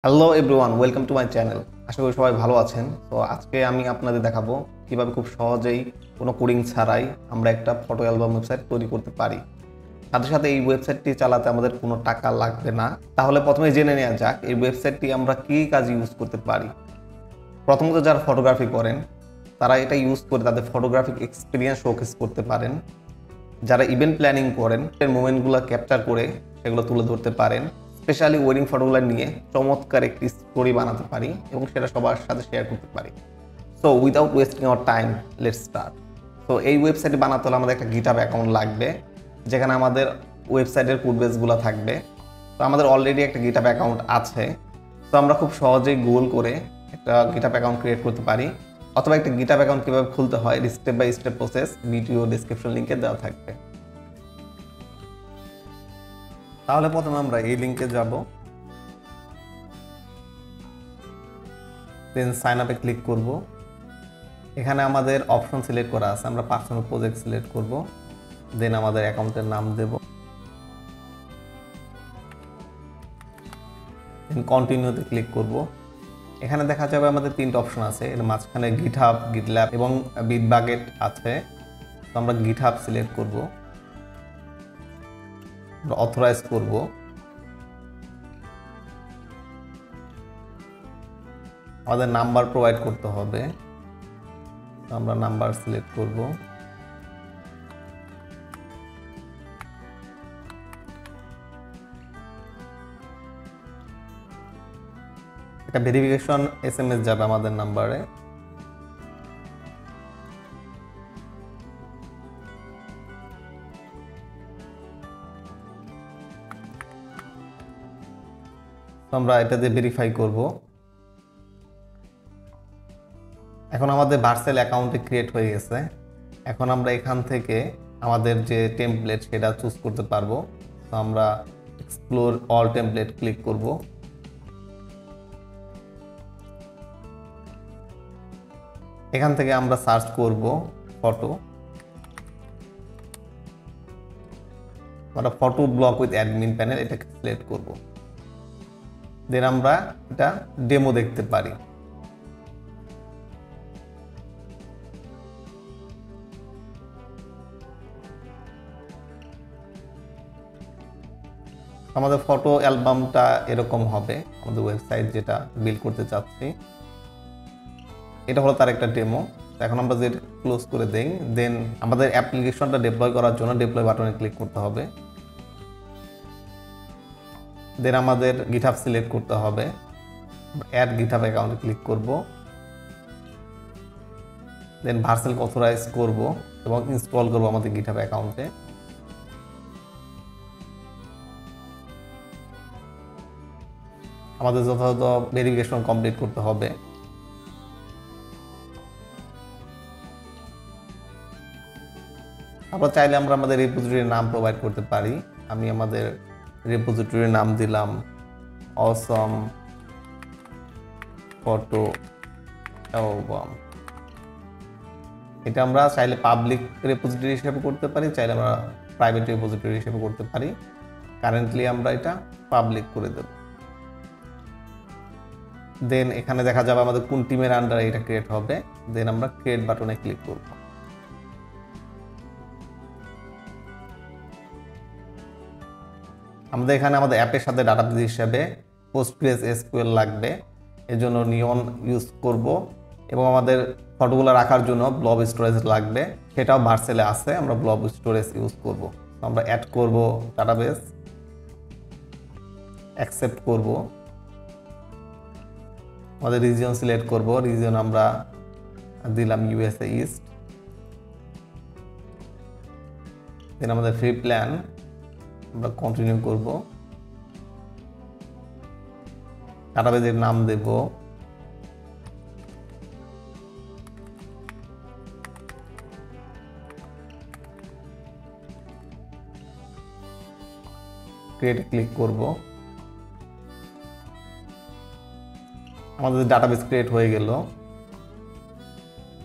Hello everyone, welcome to my channel. আশা করি সবাই ভালো আছেন। তো আজকে আমি আপনাদের দেখাবো কিভাবে খুব সহজেই কোনো কোডিং ছাড়াই আমরা একটা ফটো অ্যালবাম ওয়েবসাইট তৈরি করতে পারি। সাথে সাথে এই ওয়েবসাইটটি চালাতে আমাদের কোনো টাকা লাগবে না। তাহলে প্রথমে জেনে নেওয়া যাক এই ওয়েবসাইটটি আমরা কী কাজে ইউজ করতে পারি। প্রথমত যারা ফটোগ্রাফি করেন তারা এটা ইউজ করে তাদের ফটোগ্রাফিক এক্সপিরিয়েন্স শোকেস করতে পারেন। যারা ইভেন্ট প্ল্যানিং করেন এর মোমেন্টগুলো ক্যাপচার করে সেগুলো তুলে ধরতে পারেন। স্পেশালি ওয়েডিং ফটোগুলো নিয়ে চমৎকার একটি স্টোরি বানাতে পারি এবং সেটা সবার সাথে শেয়ার করতে পারি। So without wasting our time, let's start. তো এই ওয়েবসাইটে বানাতে হলে আমাদের একটা গিটহাব অ্যাকাউন্ট লাগবে, যেখানে আমাদের ওয়েবসাইটের কোড বেসগুলো থাকবে। তো আমাদের অলরেডি একটা গিটহাব অ্যাকাউন্ট আছে। তো আমরা খুব সহজেই গুগল করে একটা গিটহাব অ্যাকাউন্ট ক্রিয়েট করতে পারি, অথবা একটা গিটহাব অ্যাকাউন্ট কীভাবে খুলতে হয় step by step process video description লিঙ্কে দেওয়া থাকবে। তাহলে প্রথমে আমরা এই লিঙ্কে যাব, দেন সাইন আপে ক্লিক করব। এখানে আমাদের অপশন সিলেক্ট করা আছে, আমরা পার্সোনাল প্রজেক্ট সিলেক্ট করব, দেন আমাদের অ্যাকাউন্টের নাম দেব, দেন কন্টিনিউতে ক্লিক করব। এখানে দেখা যাবে আমাদের তিনটা অপশন আছে, এর মাঝখানে গিটহাব, গিটল্যাব এবং বিটবাকেট আছে। তো আমরা গিটহাব সিলেক্ট করব, আমরা অথরাইজ করব। আমাদের নাম্বার প্রোভাইড করতে হবে, আমরা নাম্বার সিলেক্ট করব। একটা ভেরিফিকেশন এসএমএস যাবে আমাদের নাম্বারে। আমরা এটা দিয়ে ভেরিফাই করব। এখন আমাদের ভার্সেল অ্যাকাউন্টে ক্রিয়েট হয়ে গেছে। এখন আমরা এখান থেকে আমাদের যে টেমপ্লেট সেটা চুজ করতে পারবো। তো আমরা এক্সপ্লোর অল টেমপ্লেট ক্লিক করব। এখান থেকে আমরা সার্চ করব ফটো। আমরা photo block with admin panel এটাকে সিলেক্ট করব। দেন আমরা এটা ডেমো দেখতে পারি। আমাদের ফটো অ্যালবামটা এরকম হবে, আমাদের ওয়েবসাইট যেটা বিল্ড করতে চাচ্ছি। এটা হলো তার একটা ডেমো। এখন আমরা যে ক্লোজ করে দেই, দেন আমাদের অ্যাপ্লিকেশনটা ডিপ্লয় করার জন্য ডিপ্লয় বাটনে ক্লিক করতে হবে। দেন আমাদের গিটহাব সিলেক্ট করতে হবে, অ্যাড গিটহাব অ্যাকাউন্টে ক্লিক করব। দেন ভার্সেল অথরাইজ করব এবং ইনস্টল করব আমাদের গিটহাব অ্যাকাউন্টে। আমাদের যথাযথ ভেরিফিকেশন কমপ্লিট করতে হবে। আমরা চাইলে আমরা আমাদের রিপোজিটরির নাম প্রোভাইড করতে পারি। আমি আমাদের রিপোজিটরির নাম দিলাম অসম ফটো অ্যালবাম। এটা আমরা চাইলে পাবলিক রিপোজিটরি হিসেবে করতে পারি, চাইলে আমরা প্রাইভেট রিপোজিটরি হিসেবে করতে পারি। কারেন্টলি আমরা এটা পাবলিক করে দেব। দেন এখানে দেখা যাবে আমাদের কোন টিমের আন্ডারে এটা ক্রিয়েট হবে। দেন আমরা ক্রিয়েট বাটনে ক্লিক করব। আমাদের এখানে আমাদের অ্যাপের সাথে ডাটাবেস হিসেবে PostgreSQL লাগবে, এজন্য নিয়ন ইউজ করব। এবং আমাদের ফটোগুলো রাখার জন্য ব্লব স্টোরেজ লাগবে, সেটাও ভার্সেলে আছে, আমরা ব্লব স্টোরেজ ইউজ করব। আমরা অ্যাড করব ডাটাবেস, অ্যাকসেপ্ট করব। আমাদের রিজিয়ন সিলেক্ট করব, রিজিয়ন আমরা দিলাম USA ইস্ট। দেন আমাদের ফ্রি প্ল্যান আমরা কন্টিনিউ করব। ডাটাবেসের নাম দেব, ক্রিয়েট ক্লিক করব। আমাদের ডাটাবেস ক্রিয়েট হয়ে গেল।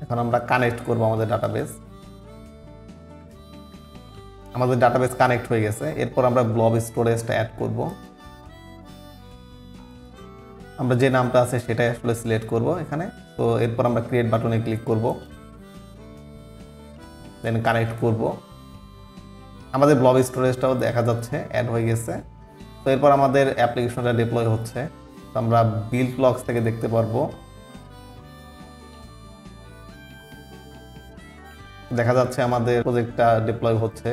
এখন আমরা কানেক্ট করব আমাদের ডাটাবেস। আমাদের ডাটাবেস কানেক্ট হয়ে গেছে। এরপর আমরা ব্লব স্টোরেজটা অ্যাড করব। আমরা যে নামটা আছে সেটাই আসলে সিলেক্ট করব এখানে। তো এরপর আমরা ক্রিয়েট বাটনে ক্লিক করব, দেন কানেক্ট করব। আমাদের ব্লব স্টোরেজটাও দেখা যাচ্ছে অ্যাড হয়ে গেছে। তো এরপর আমাদের অ্যাপ্লিকেশনটা ডিপ্লয় হচ্ছে। তো আমরা বিল্ড লগস থেকে দেখতে পারবো, দেখা যাচ্ছে আমাদের প্রজেক্টটা ডিপ্লয় হচ্ছে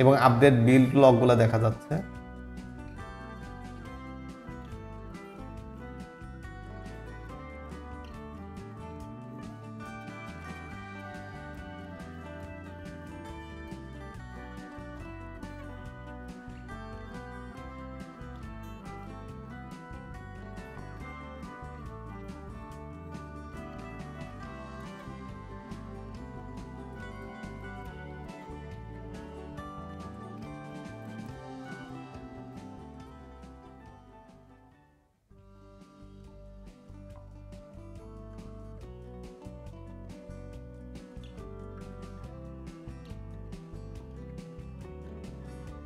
এবং আপডেট বিল্ড লগগুলো দেখা যাচ্ছে।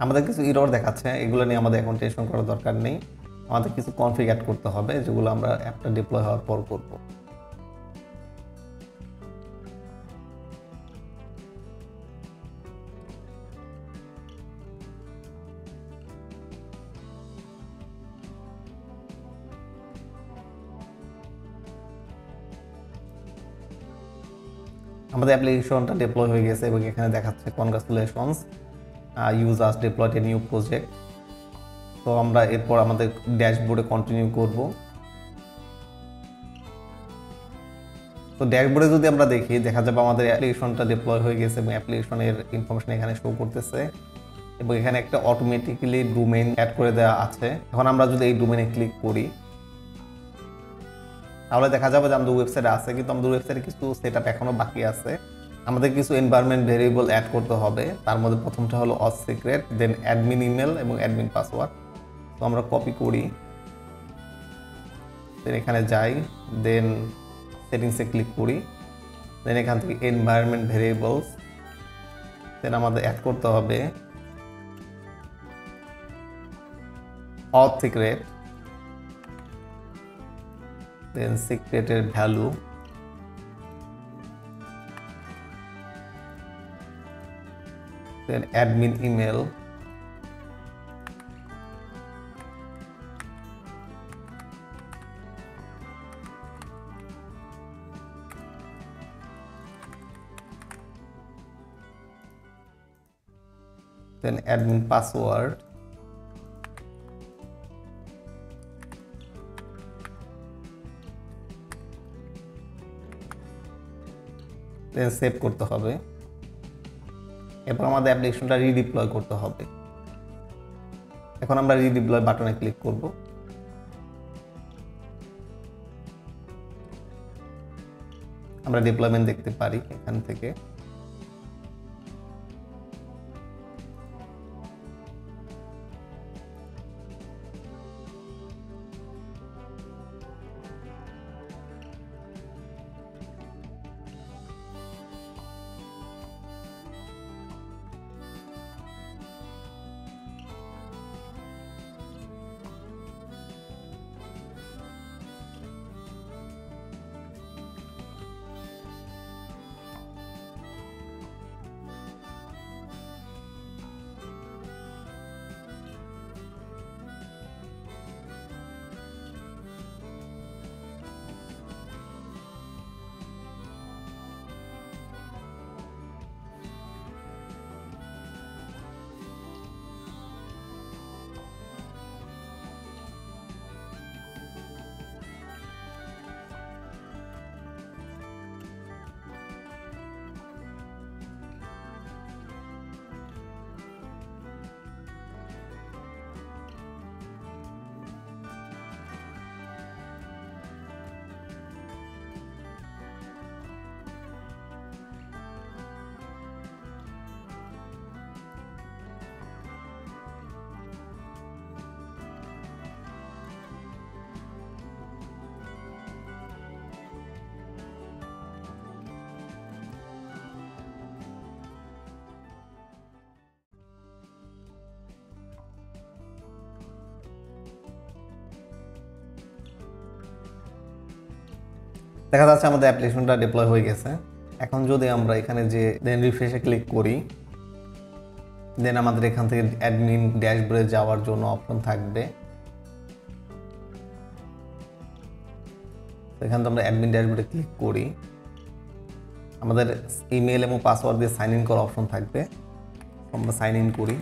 আমাদের কিছু ইরর দেখাচ্ছে, এগুলো নিয়ে আমাদের এখন টেনশন করার দরকার নেই। আমাদের কিছু কনফিগ অ্যাড করতে হবে, যেগুলো আমরা অ্যাপটা ডিপ্লয় হওয়ার পর করব। আমাদের অ্যাপ্লিকেশনটা ডিপ্লয় হয়ে গেছে এবং এখানে দেখাচ্ছে congratulations, you just deployed a new project. তো আমরা এরপর আমাদের ড্যাশবোর্ডে কন্টিনিউ করব। তো ড্যাশবোর্ডে যদি আমরা দেখি, দেখা যাবে আমাদের অ্যাপ্লিকেশনটা ডিপ্লয় হয়ে গেছে এবং অ্যাপ্লিকেশনের ইনফরমেশন এখানে শো করতেছে এবং এখানে একটা অটোমেটিক্যালি ডোমেইন অ্যাড করে দেওয়া আছে। এখন আমরা যদি এই ডোমেইনে ক্লিক করি, তাহলে দেখা যাবে যে আমাদের ওয়েবসাইটে আছে, কিন্তু আমাদের ওয়েবসাইটে কিছু সেটআপ এখনো বাকি আছে। আমাদের কিছু এনভায়রনমেন্ট ভেরিয়েবল অ্যাড করতে হবে। তার মধ্যে প্রথমটা হলো অথ সিক্রেট, দেন অ্যাডমিন ইমেল এবং অ্যাডমিন পাসওয়ার্ড। তো আমরা কপি করি, দেন এখানে যাই, দেন সেটিংসে ক্লিক করি, দেন এখান থেকে এনভায়রনমেন্ট ভেরিয়েবলস, দেন আমাদের অ্যাড করতে হবে অথ সিক্রেট, দেন সিক্রেটের ভ্যালু, দেন অ্যাডমিন ইমেল, দেন অ্যাডমিন পাসওয়ার্ড, দেন সেভ করতে হবে। এরপর আমাদের অ্যাপ্লিকেশনটা রিডিপ্লয় করতে হবে। এখন আমরা রিডিপ্লয় বাটনে ক্লিক করব। আমরা ডিপ্লয়মেন্ট দেখতে পারি এখান থেকে। দেখা যাচ্ছে আমাদের অ্যাপ্লিকেশনটা ডিপ্লয় হয়ে গেছে। এখন যদি আমরা এখানে যে দেন রিফ্রেশে ক্লিক করি, দেন আমাদের এখান থেকে অ্যাডমিন ড্যাশবোর্ডে যাওয়ার জন্য অপশন থাকবে। এখান থেকে আমরা অ্যাডমিন ড্যাশবোর্ডে ক্লিক করি, আমাদের ইমেল এবং পাসওয়ার্ড দিয়ে সাইন ইন করার অপশন থাকবে। আমরা সাইন ইন করি।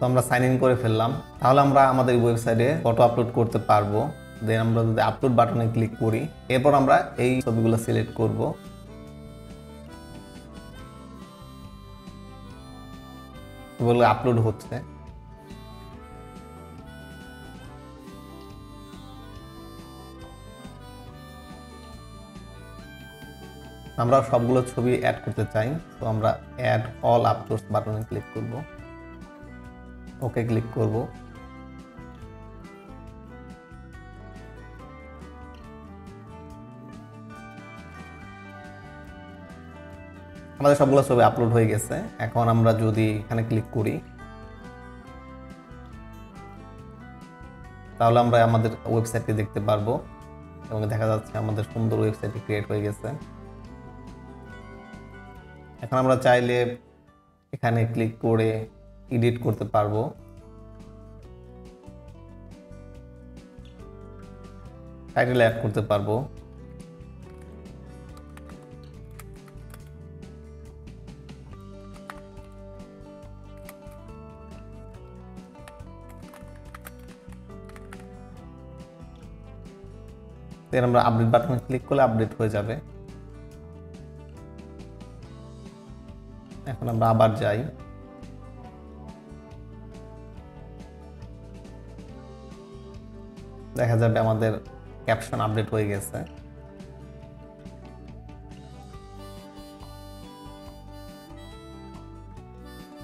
আমরা সাইন ইন করে ফেললাম। তাহলে আমরা আমাদের ওয়েবসাইটে ফটো আপলোড করতে পারবো। দেন আমরা যদি আপলোড বাটনে ক্লিক করি, এরপর আমরা এই ছবিগুলো সিলেক্ট করব। এগুলো আপলোড হচ্ছে। আমরা সবগুলো ছবি অ্যাড করতে চাই, তো আমরা অ্যাড অল আপলোডস বাটনে ক্লিক করব, ওকে ক্লিক করব। আমাদের সবগুলো ছবি আপলোড হয়ে গেছে। এখন আমরা যদি এখানে ক্লিক করি, তাহলে আমরা আমাদের ওয়েবসাইটটি দেখতে পারবো এবং দেখা যাচ্ছে আমাদের সুন্দর ওয়েবসাইটটি ক্রিয়েট হয়ে গেছে। এখন আমরা চাইলে এখানে ক্লিক করে এডিট করতে পারবো। টাইটেল অ্যাড করতে পারবো। দেন আমরা আপডেট বাটনে ক্লিক করলে আপডেট হয়ে যাবে। এখন আমরা আবার যাই। দেখা যাবে আমাদের ক্যাপশন আপডেট হয়ে গেছে।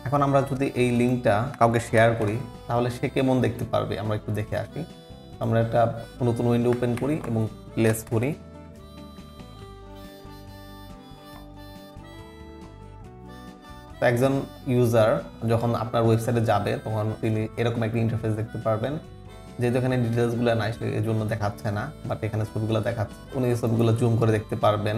এখন আমরা যদি এই লিঙ্কটা কাউকে শেয়ার করি, তাহলে সে কেমন দেখতে পারবে আমরা একটু দেখে আসি। আমরা একটা নতুন উইন্ডো ওপেন করি এবং প্লেস করি। একজন ইউজার যখন আপনার ওয়েবসাইটে যাবে, তখন তিনি এরকম একটা ইন্টারফেস দেখতে পারবেন। যেহেতু এখানে ডিটেলসগুলো নাই, এর জন্য দেখাচ্ছে না, বাট এখানে ছবিগুলো দেখাচ্ছে। উনি এই ছবিগুলো জুম করে দেখতে পারবেন।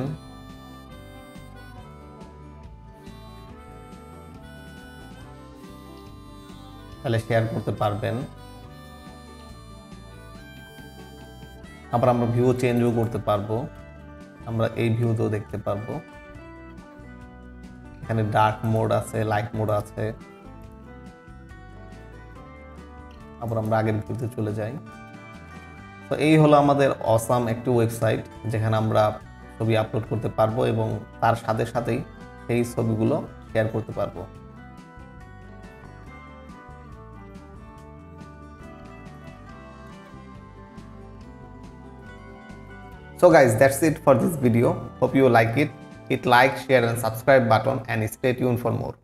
তাহলে শেয়ার করতে পারবেন। আবার আমরা ভিউ চেঞ্জও করতে পারবো। আমরা এই ভিউতেও দেখতে পারবো। এখানে ডার্ক মোড আছে, লাইট মোড আছে। আবার আমরা আগের ভিউতে চলে যাই। তো এই হলো আমাদের অসাম একটি ওয়েবসাইট, যেখানে আমরা ছবি আপলোড করতে পারবো এবং তার সাথে সাথেই সেই ছবিগুলো শেয়ার করতে পারবো। So guys, that's it for this video. Hope you like it. Hit like, share and subscribe button and stay tuned for more.